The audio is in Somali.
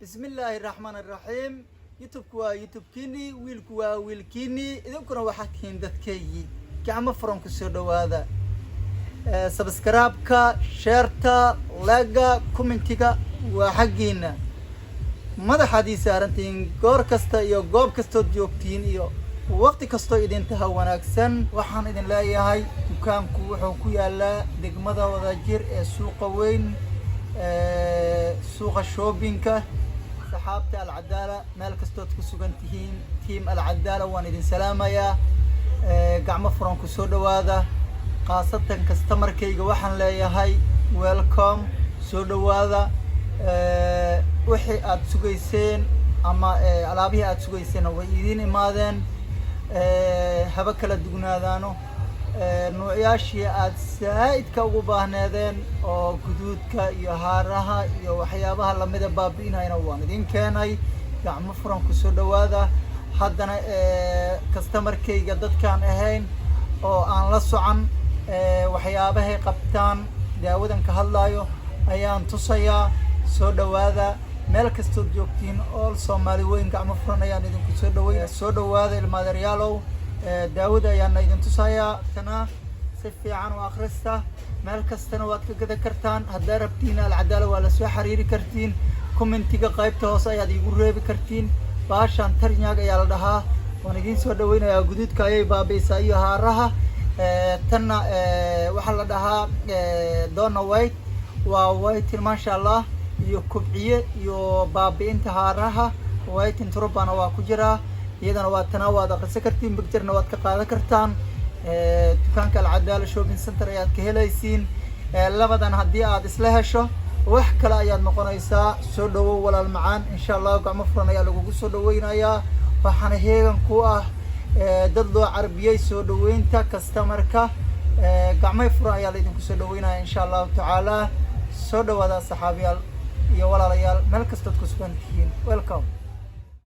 بسم الله الرحمن الرحيم يوتيوب كيني ويل كيني إذا كنا وحكين دتكي كعم فرنك سودو هذا سبسكرايب كا شيرتا لاجا كومنتيكا وحقينا ماذا حديث أرنتين غور كستا يو غوب كستو جوكتين يو وقت كستو إذن تهوانا أكسن وحان إذن لا يهي دكان كوحو كيالا دقمدا وذاجير سوق وين سوق الشوبينكا صحابة العدالة مالك استوت كسوغان تيم العدالة وان إذن سلامة يا قعمة فرانكو سودو هذا خاصة كستمر كيغا وحن لا يهي ويلكم سودو هذا وحي آد سوغيسين أما ألابيه آد سوغيسين وإذين إمادين هبكلا دوغنادانو نوعياشي آد سايدكا وباهنادين oo guduudka iyo haaraha iyo waxyaabaha la mid ah baabiinayna waan idin keenay gacmo furan ku soo dhawaada haddana customer-kayga dadkaan ahayn oo aan la socon waxyaabahay qabtaan daawadan ka hadlayo ayaan tusayaa soo dhawaada meel kasta joogtiin oo Soomaali weyn gacmo furan ayaan idinku soo dhaweeyaa soo dhawaada ilmaadayaalow daawada ayaan idin tusayaa kana si fiican oo akhrista meel kastana waad ka gada kartaan haddii rabtiin alcadaala waa la soo xiriiri kartiin commentiga qaybta hoose ayaad igu reebi kartiin baashan tarnyaag ayaa la dhahaa waan idin soo dhaweynayaa guduudka ayay baabiisa iyo haaraha tanna waxa la dhahaa dona white waa white masha Allah iyo kubciye iyo baabiinta haaraha white introbana waa ku jira iyadana waa tan waad akhrisan kartiin picture-na waad ka qaadan kartaan dukaanka العدالة shopping center ayaad ka helaysiin labadan hadii aad isla hesho wax kale ayaad noqonaysaa soo dhawo walaal macaan insha Allah gacmo furan ayaa lagu soo dhaweynayaa waxaan heegan ku ah dad loo carbiyay soo dhaweynta customer-ka gacmo furan ayaa idinku soo dhaweynayaa insha Allah taala soo dhawaada saxaabiyaal iyo walaalayaal meel kasta ku sugan tihiin welcome